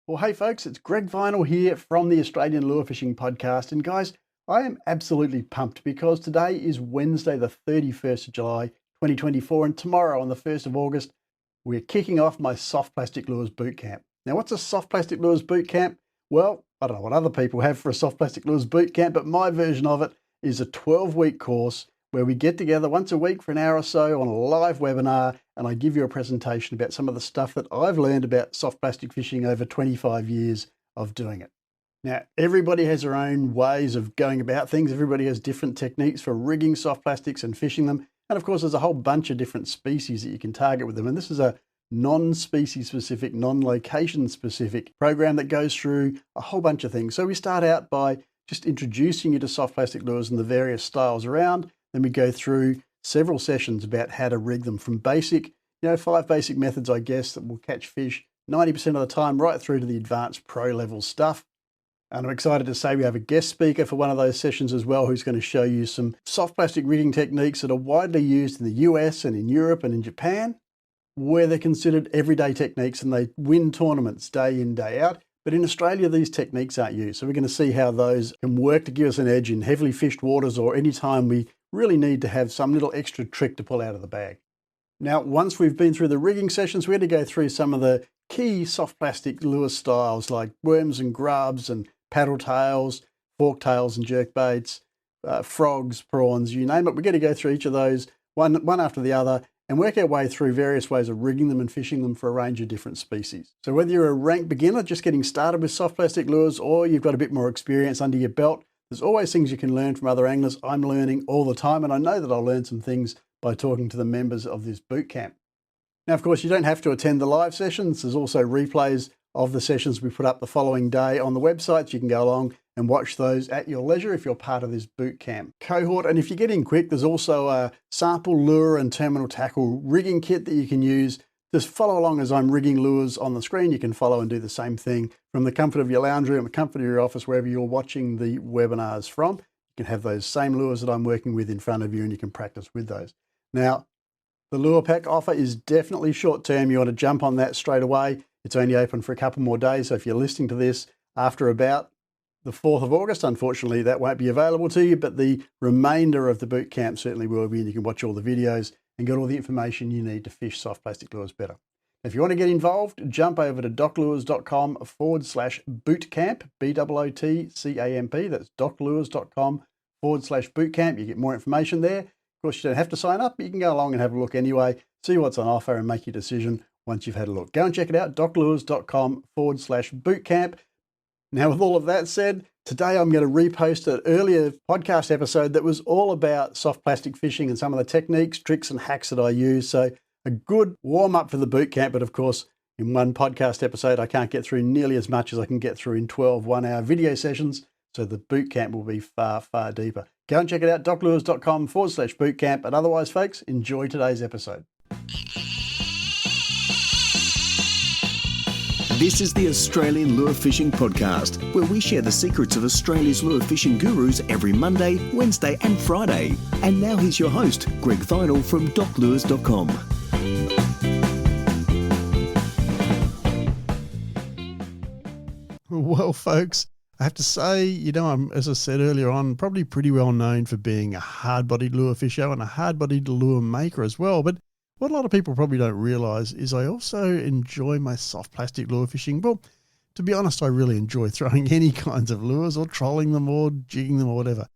Well, hey folks, it's Greg Vinall here from the Australian Lure Fishing Podcast. And guys, I am absolutely pumped because today is Wednesday, the 31st of July, 2024. And tomorrow on the 1st of August, we're kicking off my Soft Plastic Lures Boot Camp. Now, what's a Soft Plastic Lures Boot Camp? Well, I don't know what other people have for a Soft Plastic Lures Boot Camp, but my version of it is a 12-week course where we get together once a week for an hour or so on a live webinar, and I give you a presentation about some of the stuff that I've learned about soft plastic fishing over 25 years of doing it. Now, everybody has their own ways of going about things. Everybody has different techniques for rigging soft plastics and fishing them. And of course, there's a whole bunch of different species that you can target with them. And this is a non-species specific, non-location specific program that goes through a whole bunch of things. So we start out by just introducing you to soft plastic lures and the various styles around. Then we go through several sessions about how to rig them from basic, 5 basic methods, I guess, that will catch fish 90% of the time, right through to the advanced pro level stuff. And I'm excited to say we have a guest speaker for one of those sessions as well, who's going to show you some soft plastic rigging techniques that are widely used in the US and in Europe and in Japan, where they're considered everyday techniques and they win tournaments day in, day out. But in Australia, these techniques aren't used. So we're going to see how those can work to give us an edge in heavily fished waters or any time we really need to have some little extra trick to pull out of the bag. Now, once we've been through the rigging sessions, we're going to go through some of the key soft plastic lure styles like worms and grubs and paddle tails, fork tails and jerk baits, frogs, prawns, you name it. We're going to go through each of those one after the other and work our way through various ways of rigging them and fishing them for a range of different species. So whether you're a rank beginner just getting started with soft plastic lures or you've got a bit more experience under your belt, there's always things you can learn from other anglers. I'm learning all the time, and I know that I'll learn some things by talking to the members of this boot camp. Now, of course, you don't have to attend the live sessions. There's also replays of the sessions we put up the following day on the website. So you can go along and watch those at your leisure if you're part of this boot camp cohort. And if you get in quick, there's also a sample lure and terminal tackle rigging kit that you can use. Just follow along as I'm rigging lures on the screen. You can follow and do the same thing from the comfort of your lounge room, the comfort of your office, wherever you're watching the webinars from. You can have those same lures that I'm working with in front of you and you can practice with those. Now, the lure pack offer is definitely short term. You want to jump on that straight away. It's only open for a couple more days. So if you're listening to this after about the 4th of August, unfortunately, that won't be available to you, but the remainder of the boot camp certainly will be, and you can watch all the videos and get all the information you need to fish soft plastic lures better. If you want to get involved, jump over to doclures.com/bootcamp, BOOTCAMP. That's doclures.com/bootcamp. You get more information there. Of course, you don't have to sign up, but you can go along and have a look anyway, see what's on offer and make your decision once you've had a look. Go and check it out, doclures.com/bootcamp. Now, with all of that said, today I'm going to repost an earlier podcast episode that was all about soft plastic fishing and some of the techniques, tricks and hacks that I use. So a good warm up for the boot camp. But of course, in one podcast episode, I can't get through nearly as much as I can get through in 12 one-hour video sessions. So the boot camp will be far, far deeper. Go and check it out, doclures.com/bootcamp. And otherwise, folks, enjoy today's episode. This is the Australian Lure Fishing Podcast, where we share the secrets of Australia's lure fishing gurus every Monday, Wednesday and Friday. And now here's your host, Greg Vinall from doclures.com. Well, folks, I have to say, I'm, as I said earlier on, probably pretty well known for being a hard-bodied lure fisher and a hard-bodied lure maker as well. But what a lot of people probably don't realise is I also enjoy my soft plastic lure fishing. Well, to be honest, I really enjoy throwing any kinds of lures or trolling them or jigging them or whatever.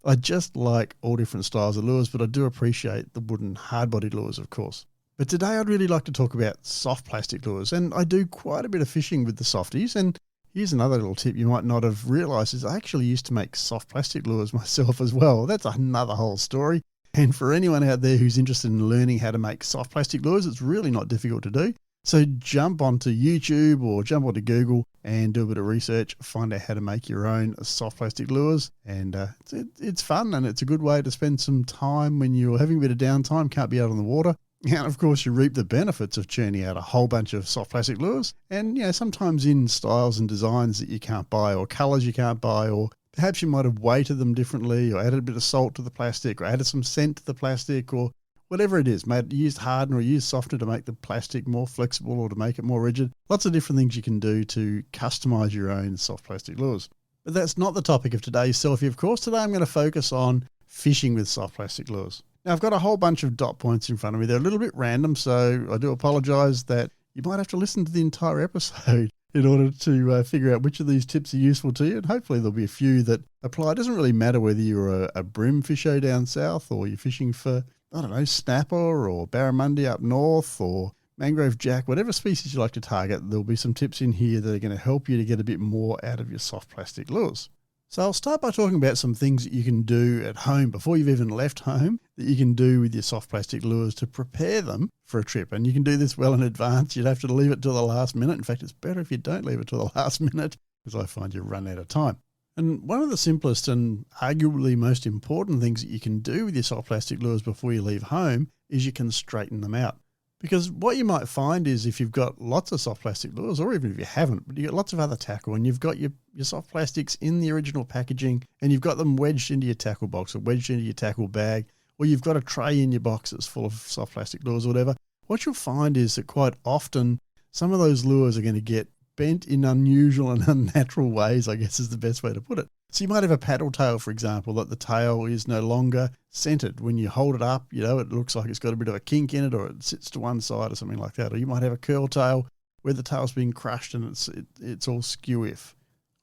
I just like all different styles of lures, but I do appreciate the wooden hard-bodied lures, of course. But today I'd really like to talk about soft plastic lures, and I do quite a bit of fishing with the softies. And here's another little tip you might not have realised is I actually used to make soft plastic lures myself as well. That's another whole story. And for anyone out there who's interested in learning how to make soft plastic lures, it's really not difficult to do. So jump onto YouTube or jump onto Google and do a bit of research, find out how to make your own soft plastic lures. And it's fun, and it's a good way to spend some time when you're having a bit of downtime, can't be out on the water. And of course, you reap the benefits of churning out a whole bunch of soft plastic lures. And sometimes in styles and designs that you can't buy, or colours you can't buy, or perhaps you might have weighted them differently or added a bit of salt to the plastic or added some scent to the plastic or whatever it is, mate, use harden or use softener to make the plastic more flexible or to make it more rigid. Lots of different things you can do to customize your own soft plastic lures. But that's not the topic of today's selfie. Of course, today I'm going to focus on fishing with soft plastic lures. Now, I've got a whole bunch of dot points in front of me. They're a little bit random, so I do apologize that you might have to listen to the entire episode in order to figure out which of these tips are useful to you. And hopefully there'll be a few that apply. It doesn't really matter whether you're a brim fisher down south or you're fishing for, I don't know, snapper or barramundi up north or mangrove jack, whatever species you like to target. There'll be some tips in here that are going to help you to get a bit more out of your soft plastic lures. So I'll start by talking about some things that you can do at home before you've even left home that you can do with your soft plastic lures to prepare them for a trip. And you can do this well in advance. You'd have to leave it till the last minute. In fact, it's better if you don't leave it till the last minute because I find you run out of time. And one of the simplest and arguably most important things that you can do with your soft plastic lures before you leave home is you can straighten them out. Because what you might find is if you've got lots of soft plastic lures, or even if you haven't, but you've got lots of other tackle and you've got your soft plastics in the original packaging and you've got them wedged into your tackle box or wedged into your tackle bag, or you've got a tray in your box that's full of soft plastic lures or whatever, what you'll find is that quite often some of those lures are going to get bent in unusual and unnatural ways, I guess is the best way to put it. So you might have a paddle tail, for example, that the tail is no longer centered. When you hold it up, it looks like it's got a bit of a kink in it or it sits to one side or something like that. Or you might have a curl tail where the tail's been crushed and it's all skew-if.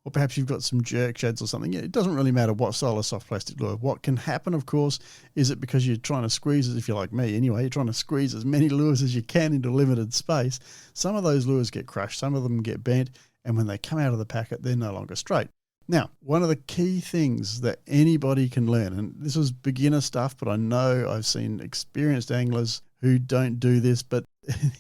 Or perhaps you've got some jerk shads or something. It doesn't really matter what style of soft plastic lure. What can happen, of course, is that because you're trying to squeeze, if you're like me anyway, you're trying to squeeze as many lures as you can into limited space. Some of those lures get crushed, some of them get bent, and when they come out of the packet, they're no longer straight. Now, one of the key things that anybody can learn, and this is beginner stuff, but I know I've seen experienced anglers who don't do this, but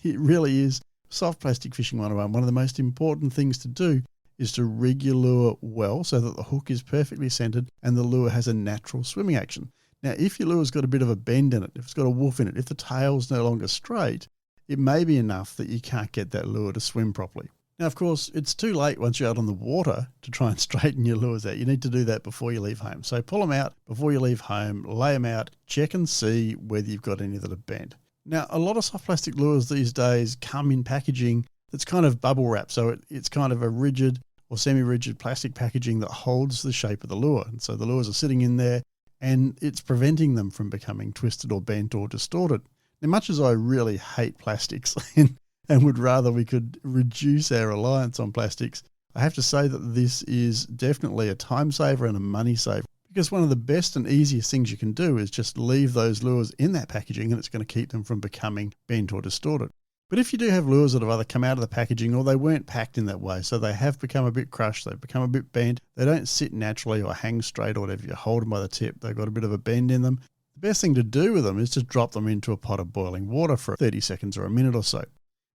it really is soft plastic fishing 101. One of the most important things to do is to rig your lure well so that the hook is perfectly centered and the lure has a natural swimming action. Now, if your lure's got a bit of a bend in it, if it's got a woof in it, if the tail's no longer straight, it may be enough that you can't get that lure to swim properly. Now, of course, it's too late once you're out on the water to try and straighten your lures out. You need to do that before you leave home. So pull them out before you leave home, lay them out, check and see whether you've got any that are bent. Now, a lot of soft plastic lures these days come in packaging that's kind of bubble wrap. So it's kind of a rigid or semi-rigid plastic packaging that holds the shape of the lure. And so the lures are sitting in there and it's preventing them from becoming twisted or bent or distorted. Now, much as I really hate plastics and would rather we could reduce our reliance on plastics, I have to say that this is definitely a time saver and a money saver, because one of the best and easiest things you can do is just leave those lures in that packaging and it's going to keep them from becoming bent or distorted. But if you do have lures that have either come out of the packaging or they weren't packed in that way, so they have become a bit crushed, they've become a bit bent, they don't sit naturally or hang straight or whatever, you hold them by the tip, they've got a bit of a bend in them, the best thing to do with them is to drop them into a pot of boiling water for 30 seconds or a minute or so.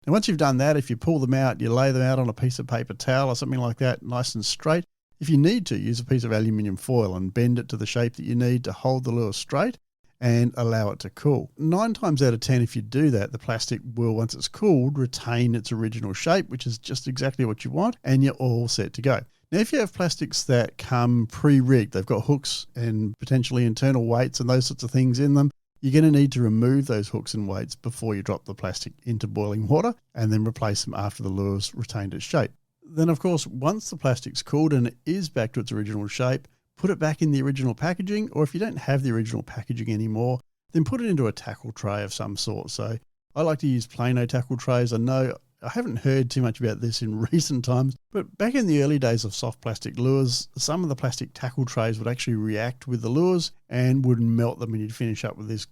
And once you've done that, if you pull them out, you lay them out on a piece of paper towel or something like that, nice and straight. If you need to, use a piece of aluminium foil and bend it to the shape that you need to hold the lure straight and allow it to cool. 9 times out of 10, if you do that, the plastic will, once it's cooled, retain its original shape, which is just exactly what you want, and you're all set to go. Now, if you have plastics that come pre-rigged, they've got hooks and potentially internal weights and those sorts of things in them, you're going to need to remove those hooks and weights before you drop the plastic into boiling water and then replace them after the lure's retained its shape. Then, of course, once the plastic's cooled and it is back to its original shape, put it back in the original packaging, or if you don't have the original packaging anymore, then put it into a tackle tray of some sort. So I like to use Plano tackle trays. I know I haven't heard too much about this in recent times, but back in the early days of soft plastic lures, some of the plastic tackle trays would actually react with the lures and would melt them, and you'd finish up with this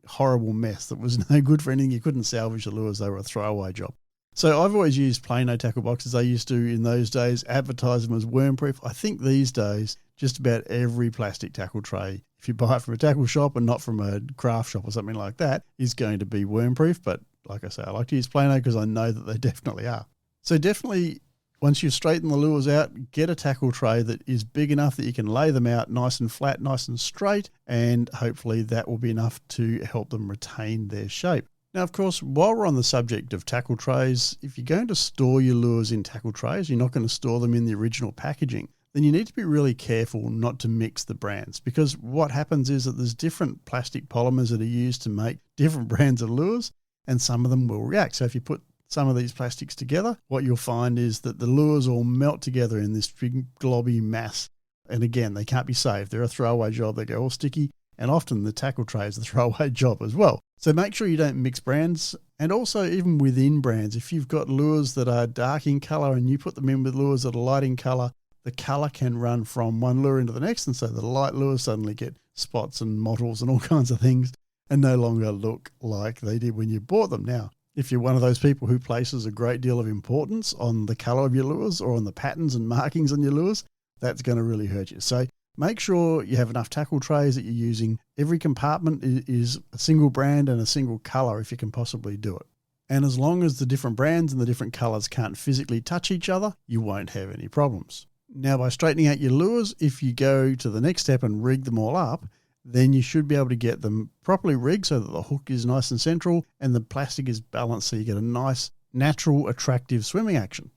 horrible mess that was no good for anything. You couldn't salvage the lures. They were a throwaway job. So I've always used Plano tackle boxes. I used to, in those days, advertise them as worm-proof. I think these days, just about every plastic tackle tray, if you buy it from a tackle shop and not from a craft shop or something like that, is going to be worm-proof. But like I say, I like to use Plano because I know that they definitely are. So definitely, once you straighten the lures out, get a tackle tray that is big enough that you can lay them out nice and flat, nice and straight, and hopefully that will be enough to help them retain their shape. Now, of course, while we're on the subject of tackle trays, if you're going to store your lures in tackle trays, you're not going to store them in the original packaging. then you need to be really careful not to mix the brands, because what happens is that there's different plastic polymers that are used to make different brands of lures, and some of them will react. So if you put some of these plastics together, what you'll find is that the lures all melt together in this big globby mass. And again, they can't be saved. They're a throwaway job. They go all sticky. And often the tackle tray is a throwaway job as well. So make sure you don't mix brands. And also even within brands, if you've got lures that are dark in colour and you put them in with lures that are light in colour, the colour can run from one lure into the next. And so the light lures suddenly get spots and mottles and all kinds of things and no longer look like they did when you bought them. Now, if you're one of those people who places a great deal of importance on the colour of your lures or on the patterns and markings on your lures, that's going to really hurt you. So make sure you have enough tackle trays that you're using. Every compartment is a single brand and a single colour if you can possibly do it. And as long as the different brands and the different colours can't physically touch each other, you won't have any problems. Now, by straightening out your lures, if you go to the next step and rig them all up, then you should be able to get them properly rigged so that the hook is nice and central and the plastic is balanced so you get a nice, natural, attractive swimming action.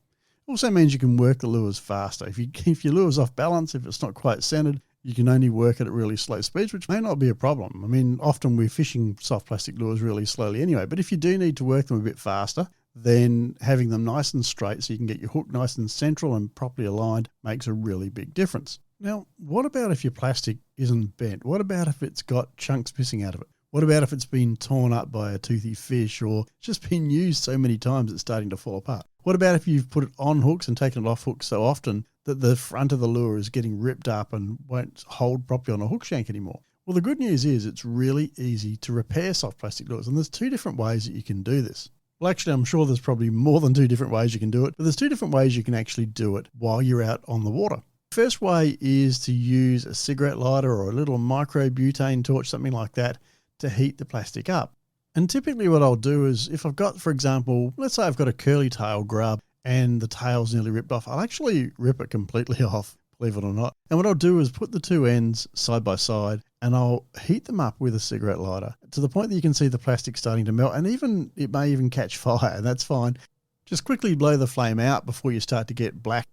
Also means you can work the lures faster. If your lure's off balance, if it's not quite centered, you can only work it at really slow speeds, which may not be a problem. I mean, often we're fishing soft plastic lures really slowly anyway, but if you do need to work them a bit faster, then having them nice and straight so you can get your hook nice and central and properly aligned makes a really big difference. Now, what about if your plastic isn't bent? What about if it's got chunks missing out of it? What about if it's been torn up by a toothy fish or just been used so many times it's starting to fall apart? What about if you've put it on hooks and taken it off hooks so often that the front of the lure is getting ripped up and won't hold properly on a hook shank anymore? Well, the good news is it's really easy to repair soft plastic lures, and there's two different ways that you can do this. Well, actually, I'm sure there's probably more than two different ways you can do it, but there's two different ways you can actually do it while you're out on the water. The first way is to use a cigarette lighter or a little micro butane torch, something like that, to heat the plastic up. And typically what I'll do is if I've got, for example, let's say I've got a curly tail grub and the tail's nearly ripped off, I'll actually rip it completely off, believe it or not. And what I'll do is put the two ends side by side and I'll heat them up with a cigarette lighter to the point that you can see the plastic starting to melt, and even it may even catch fire, and that's fine. Just quickly blow the flame out before you start to get black,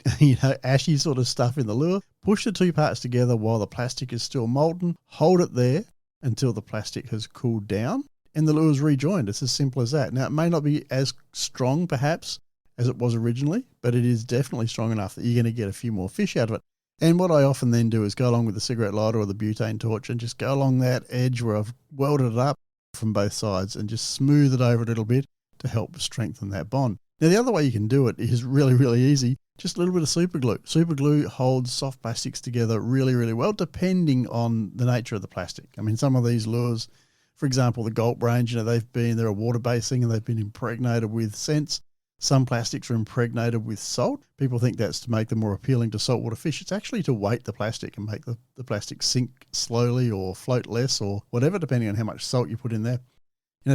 ashy sort of stuff in the lure. Push the two parts together while the plastic is still molten. Hold it there until the plastic has cooled down and the lure is rejoined. It's as simple as that. Now, it may not be as strong perhaps as it was originally, but it is definitely strong enough that you're going to get a few more fish out of it. And what I often then do is go along with the cigarette lighter or the butane torch and just go along that edge where I've welded it up from both sides and just smooth it over a little bit to help strengthen that bond. Now, the other way you can do it is really, really easy. Just a little bit of super glue. Super glue holds soft plastics together really, really well, depending on the nature of the plastic. I mean, some of these lures, for example, the gulp range, they're a water-based thing and they've been impregnated with scents. Some plastics are impregnated with salt. People think that's to make them more appealing to saltwater fish. It's actually to weight the plastic and make the plastic sink slowly or float less or whatever, depending on how much salt you put in there.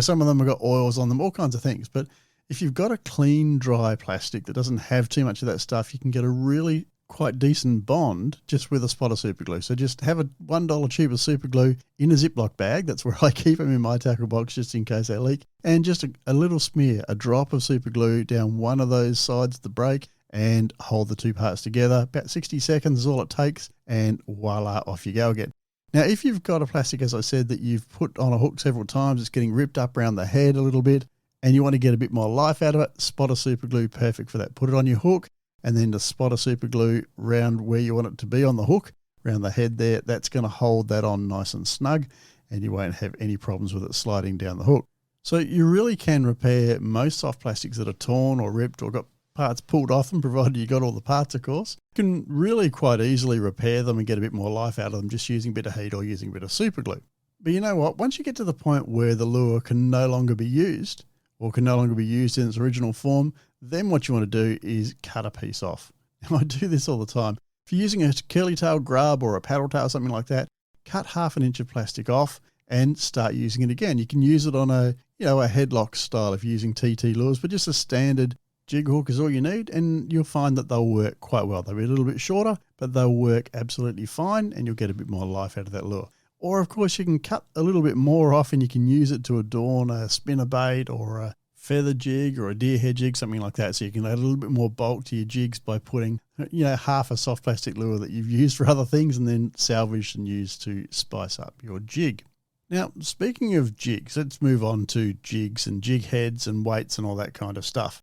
Some of them have got oils on them, all kinds of things. But if you've got a clean, dry plastic that doesn't have too much of that stuff, you can get a really quite decent bond just with a spot of super glue. So just have a $1 tube of super glue in a Ziploc bag. That's where I keep them in my tackle box just in case they leak. And just a little smear, a drop of super glue down one of those sides of the break and hold the two parts together. About 60 seconds is all it takes, and voila, off you go again. Now, if you've got a plastic, as I said, that you've put on a hook several times, it's getting ripped up around the head a little bit, and you want to get a bit more life out of it, spot of super glue, perfect for that. Put it on your hook, and then the spot of super glue around where you want it to be on the hook, around the head there, that's going to hold that on nice and snug, and you won't have any problems with it sliding down the hook. So you really can repair most soft plastics that are torn or ripped or got parts pulled off them, provided you got all the parts, of course. You can really quite easily repair them and get a bit more life out of them just using a bit of heat or using a bit of super glue. But you know what? Once you get to the point where the lure can no longer be used, or can no longer be used in its original form, then what you want to do is cut a piece off. Now, I do this all the time. If you're using a curly tail grub or a paddle tail, something like that, cut half an inch of plastic off and start using it again. You can use it on a headlock style if you're using TT lures, but just a standard jig hook is all you need, and you'll find that they'll work quite well. They'll be a little bit shorter, but they'll work absolutely fine, and you'll get a bit more life out of that lure. Or, of course, you can cut a little bit more off and you can use it to adorn a spinnerbait or a feather jig or a deer head jig, something like that. So you can add a little bit more bulk to your jigs by putting, half a soft plastic lure that you've used for other things and then salvaged and used to spice up your jig. Now, speaking of jigs, let's move on to jigs and jig heads and weights and all that kind of stuff.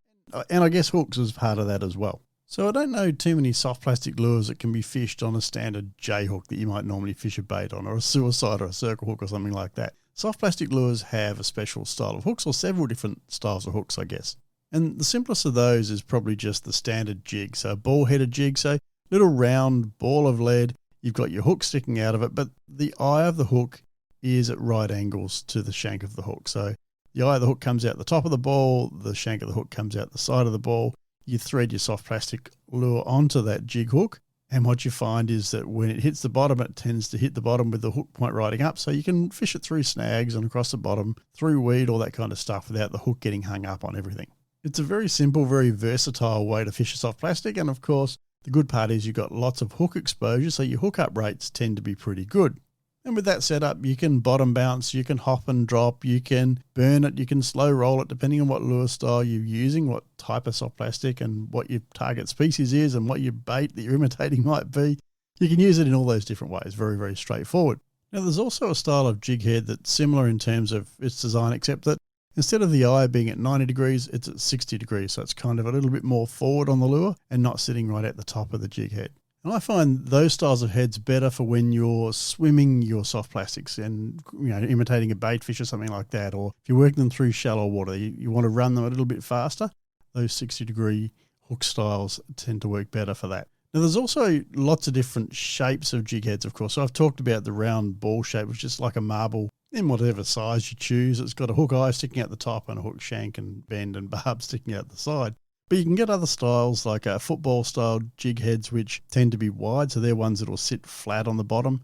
And I guess hooks is part of that as well. So I don't know too many soft plastic lures that can be fished on a standard J hook that you might normally fish a bait on, or a suicide or a circle hook or something like that. Soft plastic lures have a special style of hooks, or several different styles of hooks, I guess. And the simplest of those is probably just the standard jig. So a ball-headed jig, so little round ball of lead. You've got your hook sticking out of it, but the eye of the hook is at right angles to the shank of the hook. So the eye of the hook comes out the top of the ball, the shank of the hook comes out the side of the ball. You thread your soft plastic lure onto that jig hook, and what you find is that when it hits the bottom, it tends to hit the bottom with the hook point riding up, so you can fish it through snags and across the bottom, through weed, all that kind of stuff, without the hook getting hung up on everything. It's a very simple, very versatile way to fish a soft plastic, and of course, the good part is you've got lots of hook exposure, so your hookup rates tend to be pretty good. And with that setup, you can bottom bounce, you can hop and drop, you can burn it, you can slow roll it, depending on what lure style you're using, what type of soft plastic and what your target species is and what your bait that you're imitating might be. You can use it in all those different ways, very, very straightforward. Now, there's also a style of jig head that's similar in terms of its design, except that instead of the eye being at 90 degrees, it's at 60 degrees. So it's kind of a little bit more forward on the lure and not sitting right at the top of the jig head. And I find those styles of heads better for when you're swimming your soft plastics and, imitating a bait fish or something like that. Or if you're working them through shallow water, you want to run them a little bit faster. Those 60-degree hook styles tend to work better for that. Now, there's also lots of different shapes of jig heads, of course. So I've talked about the round ball shape, which is like a marble in whatever size you choose. It's got a hook eye sticking out the top and a hook shank and bend and barb sticking out the side. But you can get other styles like football-style jig heads, which tend to be wide. So they're ones that will sit flat on the bottom.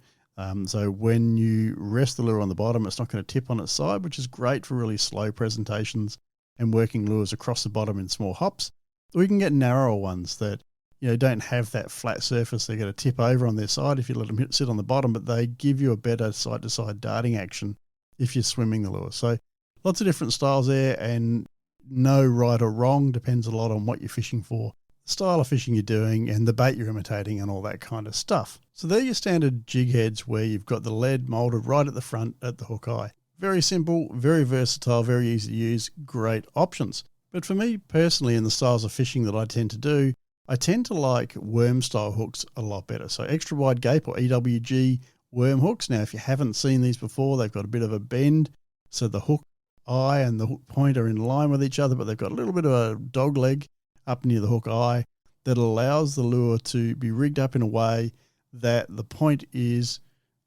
So when you rest the lure on the bottom, it's not going to tip on its side, which is great for really slow presentations and working lures across the bottom in small hops. Or you can get narrower ones that don't have that flat surface. They're going to tip over on their side if you let them sit on the bottom, but they give you a better side-to-side darting action if you're swimming the lure. So lots of different styles there, and no right or wrong, depends a lot on what you're fishing for, the style of fishing you're doing, and the bait you're imitating and all that kind of stuff. So they're your standard jig heads where you've got the lead molded right at the front at the hook eye. Very simple, very versatile, very easy to use, great options. But for me personally, in the styles of fishing that I tend to do, I tend to like worm style hooks a lot better. So extra wide gape or EWG worm hooks. Now, if you haven't seen these before, they've got a bit of a bend, so the hook eye and the hook point are in line with each other, but they've got a little bit of a dog leg up near the hook eye that allows the lure to be rigged up in a way that the point is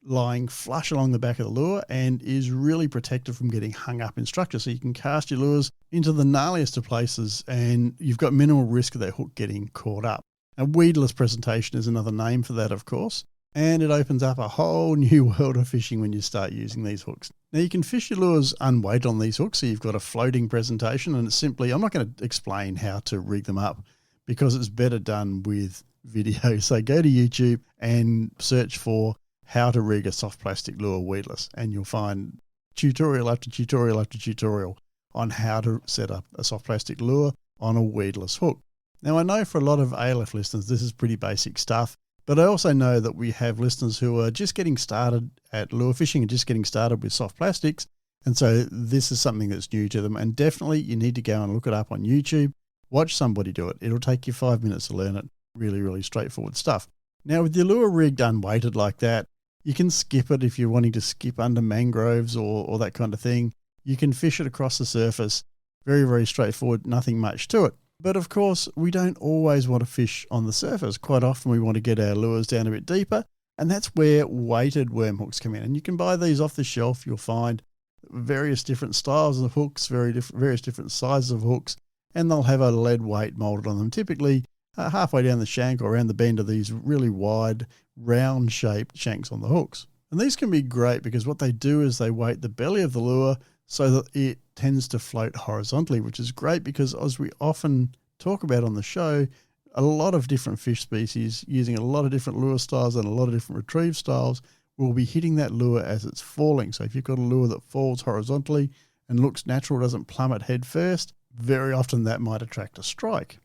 lying flush along the back of the lure and is really protected from getting hung up in structure. So you can cast your lures into the gnarliest of places and you've got minimal risk of that hook getting caught up. A weedless presentation is another name for that, of course. And it opens up a whole new world of fishing when you start using these hooks. Now, you can fish your lures unweighted on these hooks, so you've got a floating presentation, and it's simply, I'm not going to explain how to rig them up because it's better done with video. So go to YouTube and search for how to rig a soft plastic lure weedless, and you'll find tutorial after tutorial after tutorial on how to set up a soft plastic lure on a weedless hook. Now, I know for a lot of ALF listeners, this is pretty basic stuff. But I also know that we have listeners who are just getting started at lure fishing and just getting started with soft plastics. And so this is something that's new to them. And definitely you need to go and look it up on YouTube. Watch somebody do it. It'll take you 5 minutes to learn it. Really, really straightforward stuff. Now, with your lure rigged unweighted like that, you can skip it if you're wanting to skip under mangroves or that kind of thing. You can fish it across the surface. Very, very straightforward. Nothing much to it. But of course, we don't always want to fish on the surface. Quite often we want to get our lures down a bit deeper, and that's where weighted worm hooks come in. And you can buy these off the shelf. You'll find various different styles of hooks, various different sizes of hooks, and they'll have a lead weight molded on them, typically halfway down the shank or around the bend of these really wide, round-shaped shanks on the hooks. And these can be great because what they do is they weight the belly of the lure so that it tends to float horizontally, which is great because, as we often talk about on the show, a lot of different fish species using a lot of different lure styles and a lot of different retrieve styles will be hitting that lure as it's falling. So if you've got a lure that falls horizontally and looks natural, doesn't plummet head first, very often that might attract a strike.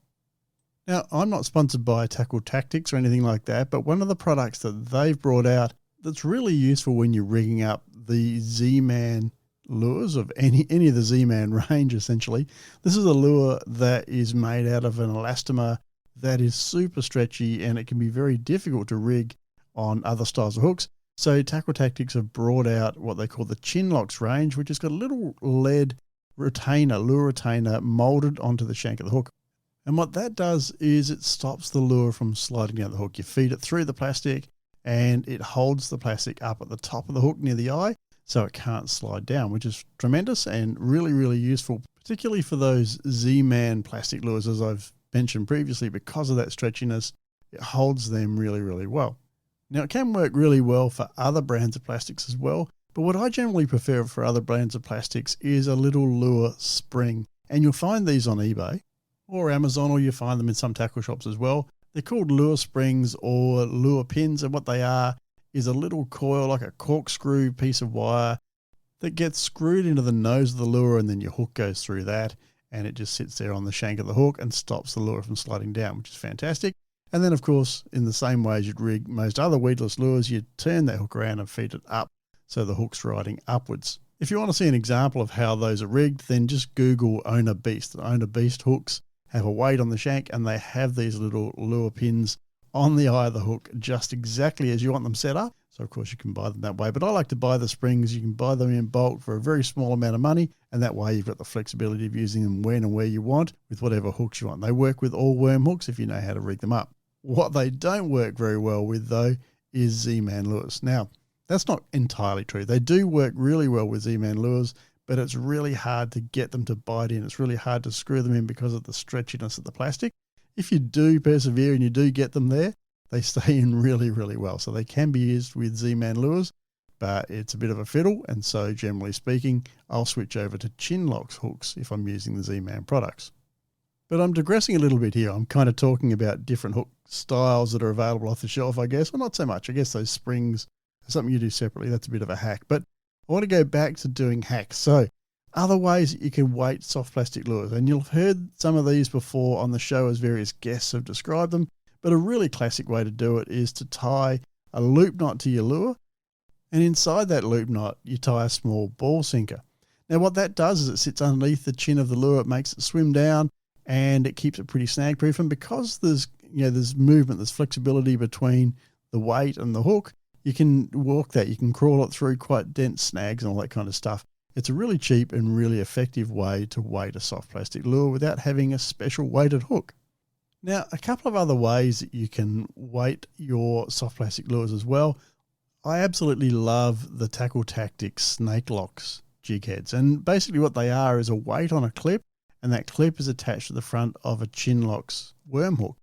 Now, I'm not sponsored by Tackle Tactics or anything like that, but one of the products that they've brought out that's really useful when you're rigging up the Z-Man lures of any of the Z-Man range, essentially. This is a lure that is made out of an elastomer that is super stretchy, and it can be very difficult to rig on other styles of hooks. So Tackle Tactics have brought out what they call the Chinlocks range, which has got a little lead lure retainer molded onto the shank of the hook. And what that does is it stops the lure from sliding down the hook. You feed it through the plastic and it holds the plastic up at the top of the hook near the eye so it can't slide down, which is tremendous and really, really useful, particularly for those Z-Man plastic lures, as I've mentioned previously. Because of that stretchiness, it holds them really, really well. Now, it can work really well for other brands of plastics as well, but what I generally prefer for other brands of plastics is a little lure spring. And you'll find these on eBay or Amazon, or you find them in some tackle shops as well. They're called lure springs or lure pins, and what they are is a little coil, like a corkscrew piece of wire that gets screwed into the nose of the lure, and then your hook goes through that, and it just sits there on the shank of the hook and stops the lure from sliding down, which is fantastic. And then, of course, in the same way as you'd rig most other weedless lures, you'd turn that hook around and feed it up so the hook's riding upwards. If you want to see an example of how those are rigged, then just Google Owner Beast. The Owner Beast hooks have a weight on the shank, and they have these little lure pins on the eye of the hook just exactly as you want them set up. So, of course, you can buy them that way. But I like to buy the springs. You can buy them in bulk for a very small amount of money, and that way you've got the flexibility of using them when and where you want with whatever hooks you want. They work with all worm hooks if you know how to rig them up. What they don't work very well with, though, is Z-Man lures. Now, that's not entirely true. They do work really well with Z-Man lures, but it's really hard to get them to bite in. It's really hard to screw them in because of the stretchiness of the plastic. If you do persevere and you do get them there, they stay in really, really well. So they can be used with Z-Man lures, but it's a bit of a fiddle. And so generally speaking, I'll switch over to Chinlocks hooks if I'm using the Z-Man products. But I'm digressing a little bit here. I'm kind of talking about different hook styles that are available off the shelf, I guess. Well, not so much. I guess those springs are something you do separately. That's a bit of a hack. But I want to go back to doing hacks. So other ways that you can weight soft plastic lures. And you'll have heard some of these before on the show as various guests have described them. But a really classic way to do it is to tie a loop knot to your lure. And inside that loop knot, you tie a small ball sinker. Now, what that does is it sits underneath the chin of the lure. It makes it swim down, and it keeps it pretty snag proof. And because there's movement, there's flexibility between the weight and the hook, you can walk that, you can crawl it through quite dense snags and all that kind of stuff. It's a really cheap and really effective way to weight a soft plastic lure without having a special weighted hook. Now, a couple of other ways that you can weight your soft plastic lures as well. I absolutely love the Tackle Tactics Snake Locks jig heads. And basically what they are is a weight on a clip, and that clip is attached to the front of a Chinlocks worm hook.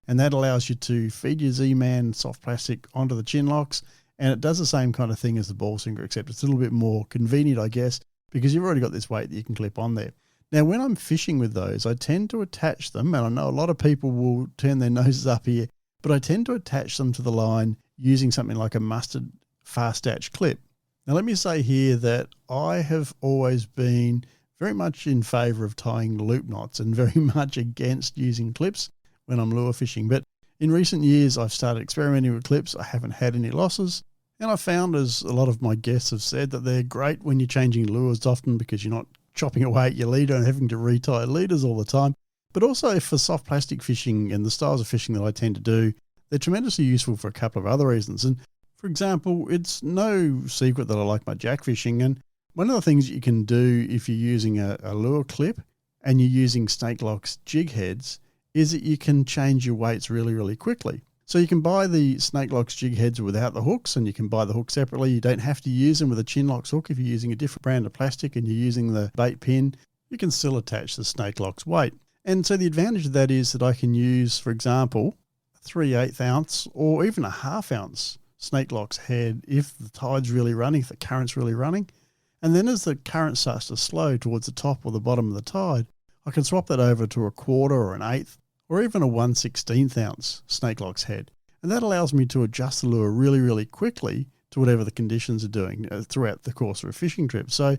And that allows you to feed your Z-Man soft plastic onto the Chinlocks, and it does the same kind of thing as the ball sinker, except it's a little bit more convenient, I guess, because you've already got this weight that you can clip on there. Now, when I'm fishing with those, I tend to attach them, and I know a lot of people will turn their noses up here, but I tend to attach them to the line using something like a mustard fast attach clip. Now, let me say here that I have always been very much in favour of tying loop knots and very much against using clips when I'm lure fishing. But in recent years, I've started experimenting with clips. I haven't had any losses. And I found, as a lot of my guests have said, that they're great when you're changing lures often because you're not chopping away at your leader and having to retie leaders all the time. But also for soft plastic fishing and the styles of fishing that I tend to do, they're tremendously useful for a couple of other reasons. And for example, it's no secret that I like my jack fishing. And one of the things you can do if you're using a lure clip and you're using Snake Locks jig heads is that you can change your weights really, really quickly. So you can buy the Snake Locks jig heads without the hooks, and you can buy the hooks separately. You don't have to use them with a Chinlocks hook. If you're using a different brand of plastic and you're using the bait pin, you can still attach the Snake Locks weight. And so the advantage of that is that I can use, for example, a 3/8 ounce or even a 1/2 ounce Snake Locks head if the tide's really running, if the current's really running. And then as the current starts to slow towards the top or the bottom of the tide, I can swap that over to a 1/4 or an 1/8 or even a 1/16 ounce Snake Locks head. And that allows me to adjust the lure really, really quickly to whatever the conditions are doing throughout the course of a fishing trip. So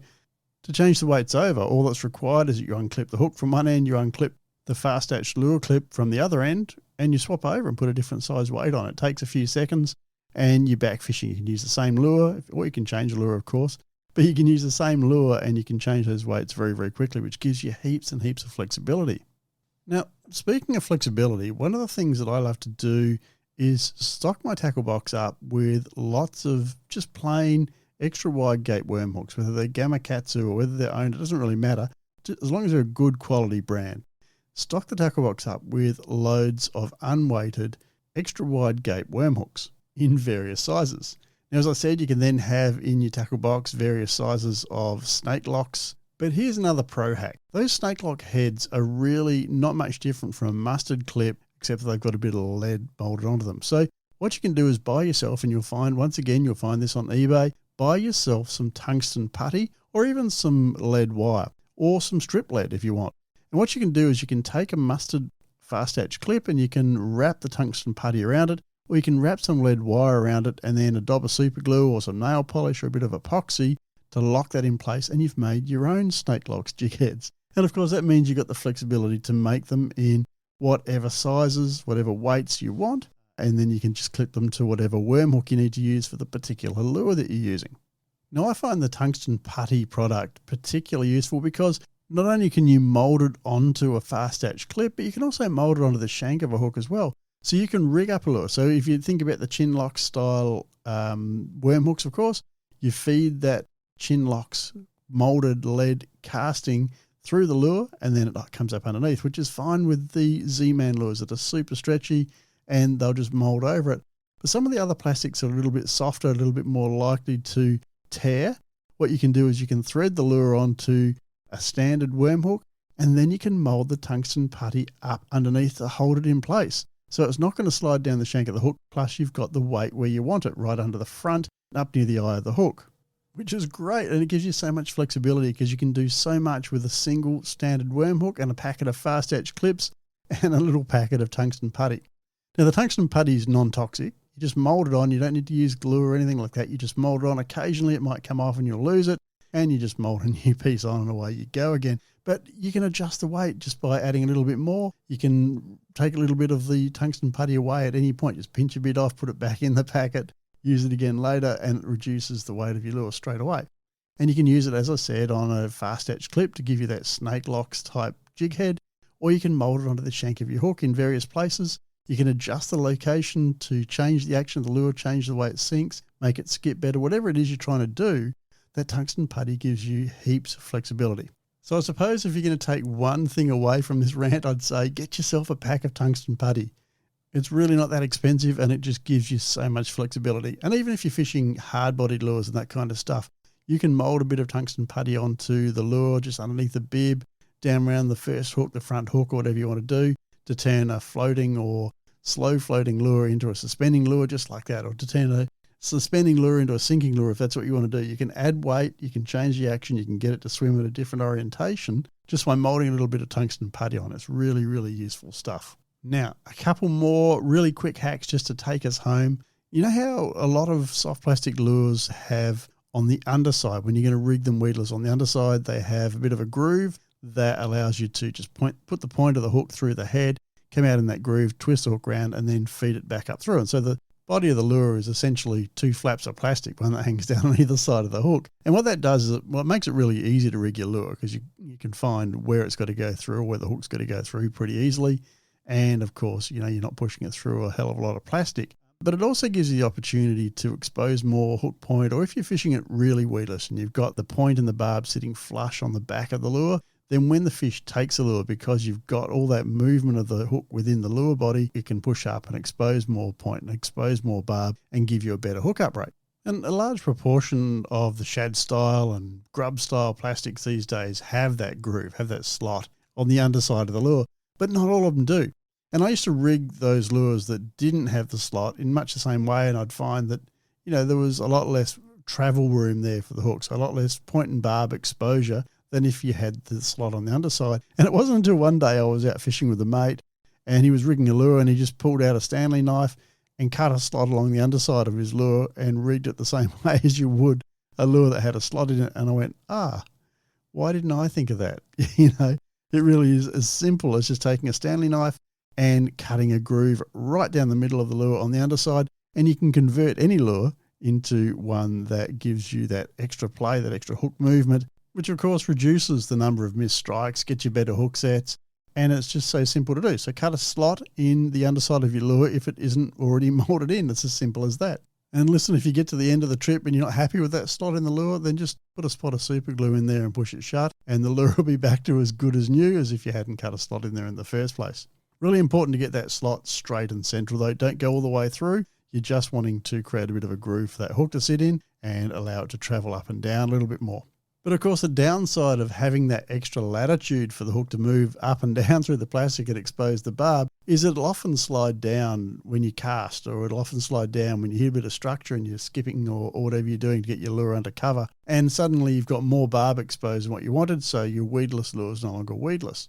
To change the weights over, all that's required is that you unclip the hook from one end, you unclip the fast attach lure clip from the other end, and you swap over and put a different size weight on it. It takes a few seconds and you're back fishing. You can use the same lure, or you can change the lure, of course, but you can use the same lure and you can change those weights very, very quickly, which gives you heaps and heaps of flexibility. Now, speaking of flexibility, one of the things that I love to do is stock my tackle box up with lots of just plain extra wide gape worm hooks, whether they're Gamakatsu or whether they're owned, it doesn't really matter, as long as they're a good quality brand. Stock the tackle box up with loads of unweighted, extra wide gape worm hooks in various sizes. Now, as I said, you can then have in your tackle box various sizes of snake locks. But here's another pro hack. Those snake lock heads are really not much different from a mustard clip, except that they've got a bit of lead molded onto them. So what you can do is buy yourself, and you'll find this on eBay, buy yourself some tungsten putty or even some lead wire or some strip lead if you want. And what you can do is you can take a mustard fast attach clip and you can wrap the tungsten putty around it, or you can wrap some lead wire around it and then a dab of super glue or some nail polish or a bit of epoxy to lock that in place, and you've made your own snake locks jig heads. And of course that means you've got the flexibility to make them in whatever sizes, whatever weights you want, and then you can just clip them to whatever worm hook you need to use for the particular lure that you're using. Now, I find the tungsten putty product particularly useful because not only can you mold it onto a fast attach clip, but you can also mold it onto the shank of a hook as well. So you can rig up a lure. So if you think about the chin lock style worm hooks, of course, you feed that chin locks molded lead casting through the lure and then it comes up underneath, which is fine with the Z-Man lures that are super stretchy and they'll just mold over it. But some of the other plastics are a little bit softer, a little bit more likely to tear. What you can do is you can thread the lure onto a standard worm hook and then you can mold the tungsten putty up underneath to hold it in place. So it's not going to slide down the shank of the hook, plus you've got the weight where you want it, right under the front, up near the eye of the hook, which is great. And it gives you so much flexibility because you can do so much with a single standard worm hook and a packet of fast attach clips and a little packet of tungsten putty. Now, the tungsten putty is non-toxic. You just mold it on. You don't need to use glue or anything like that. You just mold it on. Occasionally it might come off and you'll lose it, and you just mold a new piece on and away you go again. But you can adjust the weight just by adding a little bit more. You can take a little bit of the tungsten putty away at any point. Just pinch a bit off, put it back in the packet, use it again later, and it reduces the weight of your lure straight away. And you can use it, as I said, on a fast attach clip to give you that snake locks type jig head, or you can mold it onto the shank of your hook in various places. You can adjust the location to change the action of the lure, change the way it sinks, make it skip better, whatever it is you're trying to do. That tungsten putty gives you heaps of flexibility. So I suppose if you're going to take one thing away from this rant, I'd say get yourself a pack of tungsten putty. It's really not that expensive and it just gives you so much flexibility. And even if you're fishing hard-bodied lures and that kind of stuff, you can mold a bit of tungsten putty onto the lure just underneath the bib, down around the first hook, the front hook, or whatever you want to do to turn a floating or slow floating lure into a suspending lure just like that, or to turn a suspending lure into a sinking lure if that's what you want to do. You can add weight, you can change the action, you can get it to swim at a different orientation just by molding a little bit of tungsten putty on. It's really, really useful stuff. Now, a couple more really quick hacks just to take us home. You know how a lot of soft plastic lures have on the underside, when you're going to rig them weedless, on the underside they have a bit of a groove that allows you to just put the point of the hook through the head, come out in that groove, twist the hook around, and then feed it back up through. And so the body of the lure is essentially two flaps of plastic, one that hangs down on either side of the hook. And what that does is it makes it really easy to rig your lure because you can find where it's got to go through or where the hook's got to go through pretty easily. And of course, you're not pushing it through a hell of a lot of plastic. But it also gives you the opportunity to expose more hook point, or if you're fishing it really weedless and you've got the point and the barb sitting flush on the back of the lure, then when the fish takes a lure, because you've got all that movement of the hook within the lure body, it can push up and expose more point and expose more barb and give you a better hookup rate. And a large proportion of the shad style and grub style plastics these days have that groove, have that slot on the underside of the lure, but not all of them do. And I used to rig those lures that didn't have the slot in much the same way, and I'd find that, there was a lot less travel room there for the hooks, a lot less point and barb exposure than if you had the slot on the underside. And it wasn't until one day I was out fishing with a mate and he was rigging a lure and he just pulled out a Stanley knife and cut a slot along the underside of his lure and rigged it the same way as you would a lure that had a slot in it. And I went, Why didn't I think of that? It really is as simple as just taking a Stanley knife and cutting a groove right down the middle of the lure on the underside, and you can convert any lure into one that gives you that extra play, that extra hook movement, which of course reduces the number of missed strikes, gets you better hook sets, and it's just so simple to do. So cut a slot in the underside of your lure if it isn't already molded in. It's as simple as that. And listen, if you get to the end of the trip and you're not happy with that slot in the lure, then just put a spot of super glue in there and push it shut, and the lure will be back to as good as new as if you hadn't cut a slot in there in the first place. Really important to get that slot straight and central though. Don't go all the way through. You're just wanting to create a bit of a groove for that hook to sit in and allow it to travel up and down a little bit more. But of course, the downside of having that extra latitude for the hook to move up and down through the plastic and expose the barb is it'll often slide down when you cast, or it'll often slide down when you hit a bit of structure and you're skipping or whatever you're doing to get your lure under cover. And suddenly you've got more barb exposed than what you wanted, so your weedless lure is no longer weedless.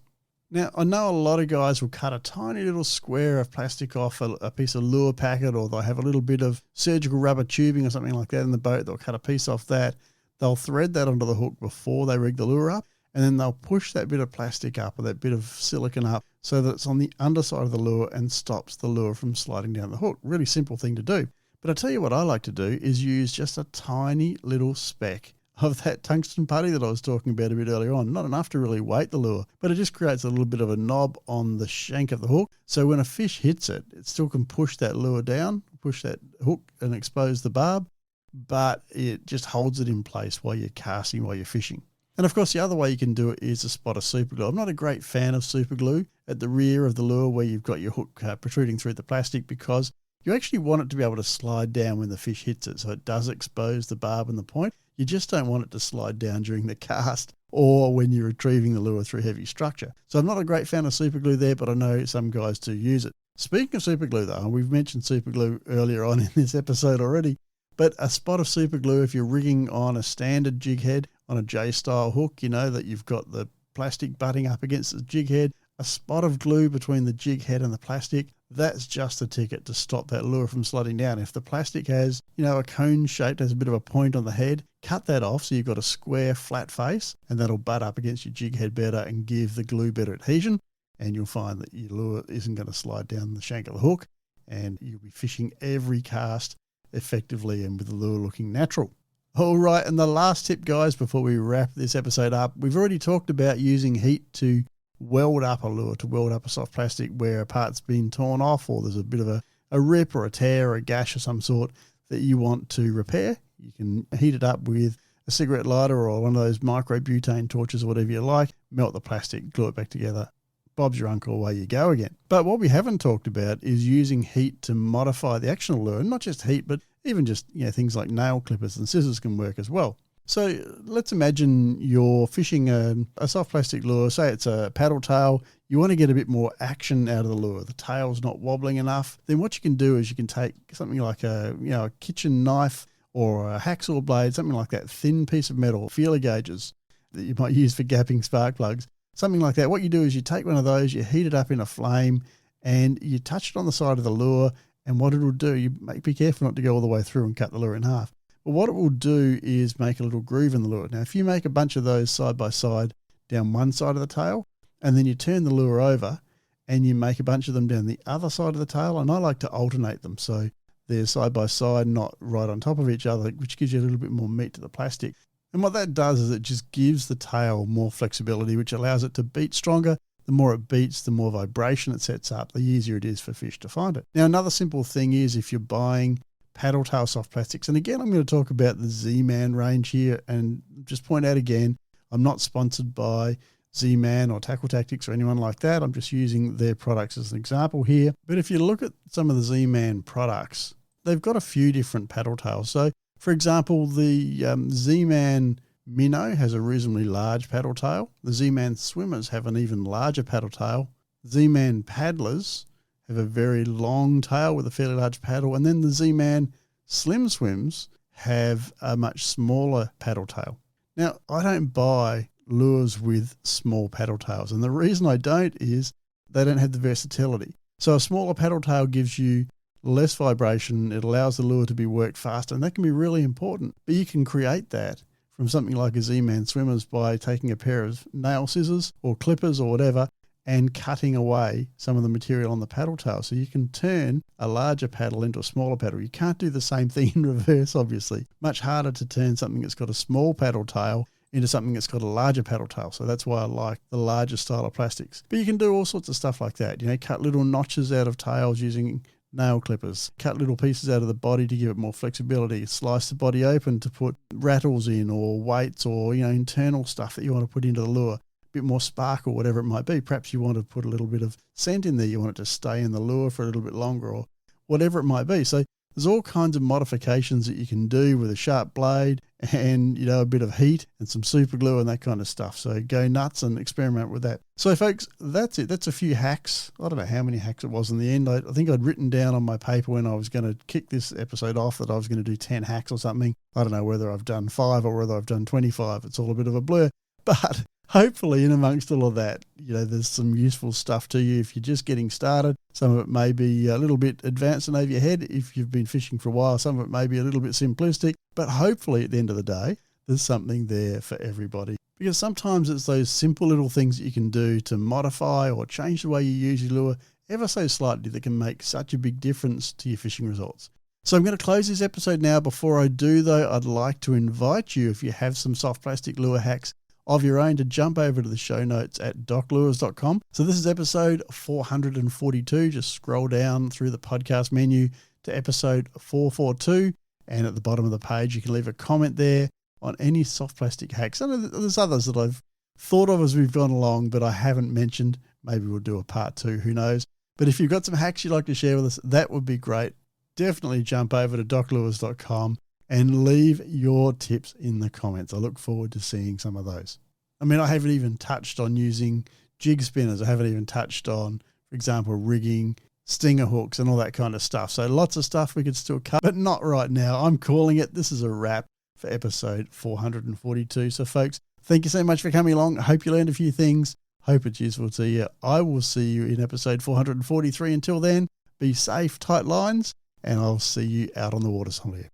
Now, I know a lot of guys will cut a tiny little square of plastic off a piece of lure packet, or they'll have a little bit of surgical rubber tubing or something like that in the boat. They'll cut a piece off that. They'll thread that onto the hook before they rig the lure up, and then they'll push that bit of plastic up or that bit of silicone up so that it's on the underside of the lure and stops the lure from sliding down the hook. Really simple thing to do. But I tell you what I like to do is use just a tiny little speck of that tungsten putty that I was talking about a bit earlier on. Not enough to really weight the lure, but it just creates a little bit of a knob on the shank of the hook. So when a fish hits it, it still can push that lure down, push that hook and expose the barb, but it just holds it in place while you're casting, while you're fishing. And of course, the other way you can do it is a spot of super glue. I'm not a great fan of super glue at the rear of the lure where you've got your hook protruding through the plastic, because you actually want it to be able to slide down when the fish hits it. So it does expose the barb and the point. You just don't want it to slide down during the cast or when you're retrieving the lure through heavy structure. So I'm not a great fan of super glue there, but I know some guys do use it. Speaking of super glue though, we've mentioned super glue earlier on in this episode already, but a spot of super glue, if you're rigging on a standard jig head on a J-style hook, that you've got the plastic butting up against the jig head, a spot of glue between the jig head and the plastic, that's just a ticket to stop that lure from sliding down. If the plastic has, a cone shape, has a bit of a point on the head, cut that off so you've got a square flat face, and that'll butt up against your jig head better and give the glue better adhesion, and you'll find that your lure isn't going to slide down the shank of the hook, and you'll be fishing every cast effectively and with the lure looking natural. All right, and the last tip, guys, before we wrap this episode up, we've already talked about using heat to weld up a lure, to weld up a soft plastic where a part's been torn off or there's a bit of a rip or a tear or a gash of some sort that you want to repair. You can heat it up with a cigarette lighter or one of those micro-butane torches or whatever you like, melt the plastic, glue it back together. Bob's your uncle, away you go again. But what we haven't talked about is using heat to modify the action of the lure. Not just heat, but even just things like nail clippers and scissors can work as well. So let's imagine you're fishing a soft plastic lure, say it's a paddle tail. You want to get a bit more action out of the lure. The tail's not wobbling enough. Then what you can do is you can take something like a kitchen knife or a hacksaw blade, something like that, thin piece of metal, feeler gauges that you might use for gapping spark plugs, something like that. What you do is you take one of those, you heat it up in a flame, and you touch it on the side of the lure, and what it'll do, be careful not to go all the way through and cut the lure in half. But what it will do is make a little groove in the lure. Now, if you make a bunch of those side by side down one side of the tail, and then you turn the lure over and you make a bunch of them down the other side of the tail, and I like to alternate them so they're side by side, not right on top of each other, which gives you a little bit more meat to the plastic. And what that does is it just gives the tail more flexibility, which allows it to beat stronger. The more it beats, the more vibration it sets up, the easier it is for fish to find it. Now, another simple thing is if you're buying paddle tail soft plastics, and again, I'm going to talk about the Z-Man range here and just point out again, I'm not sponsored by Z-Man or Tackle Tactics or anyone like that. I'm just using their products as an example here. But if you look at some of the Z-Man products, they've got a few different paddle tails. So, for example, the Z-Man Minnow has a reasonably large paddle tail. The Z-Man Swimmers have an even larger paddle tail. Z-Man Paddlers have a very long tail with a fairly large paddle. And then the Z-Man Slim Swims have a much smaller paddle tail. Now, I don't buy lures with small paddle tails. And the reason I don't is they don't have the versatility. So a smaller paddle tail gives you less vibration. It allows the lure to be worked faster, and that can be really important. But you can create that from something like a Z-Man Swimmers by taking a pair of nail scissors or clippers or whatever and cutting away some of the material on the paddle tail. So you can turn a larger paddle into a smaller paddle. You can't do the same thing in reverse, obviously. Much harder to turn something that's got a small paddle tail into something that's got a larger paddle tail. So that's why I like the larger style of plastics. But you can do all sorts of stuff like that. Cut little notches out of tails using nail clippers, cut little pieces out of the body to give it more flexibility, slice the body open to put rattles in or weights or, internal stuff that you want to put into the lure. Bit more sparkle, whatever it might be. Perhaps you want to put a little bit of scent in there. You want it to stay in the lure for a little bit longer or whatever it might be. So there's all kinds of modifications that you can do with a sharp blade and, a bit of heat and some super glue and that kind of stuff. So go nuts and experiment with that. So folks, that's it. That's a few hacks. I don't know how many hacks it was in the end. I think I'd written down on my paper when I was going to kick this episode off that I was going to do 10 hacks or something. I don't know whether I've done 5 or whether I've done 25. It's all a bit of a blur. But hopefully in amongst all of that, there's some useful stuff to you if you're just getting started. Some of it may be a little bit advanced and over your head if you've been fishing for a while. Some of it may be a little bit simplistic, but hopefully at the end of the day, there's something there for everybody. Because sometimes it's those simple little things that you can do to modify or change the way you use your lure ever so slightly that can make such a big difference to your fishing results. So I'm going to close this episode now. Before I do though, I'd like to invite you, if you have some soft plastic lure hacks of your own, to jump over to the show notes at doclures.com. So this is episode 442. Just scroll down through the podcast menu to episode 442. And at the bottom of the page, you can leave a comment there on any soft plastic hacks. I know there's others that I've thought of as we've gone along, but I haven't mentioned. Maybe we'll do a part 2, who knows. But if you've got some hacks you'd like to share with us, that would be great. Definitely jump over to doclures.com and leave your tips in the comments. I look forward to seeing some of those. I haven't even touched on using jig spinners. I haven't even touched on, for example, rigging, stinger hooks and all that kind of stuff. So lots of stuff we could still cover, but not right now. I'm calling it. This is a wrap for episode 442. So folks, thank you so much for coming along. I hope you learned a few things. Hope it's useful to you. I will see you in episode 443. Until then, be safe, tight lines, and I'll see you out on the water somewhere.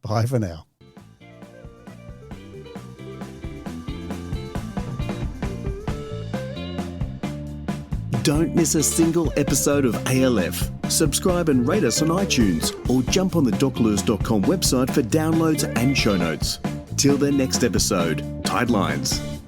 Bye for now. Don't miss a single episode of ALF. Subscribe and rate us on iTunes or jump on the doclures.com website for downloads and show notes. Till their next episode, tight lines.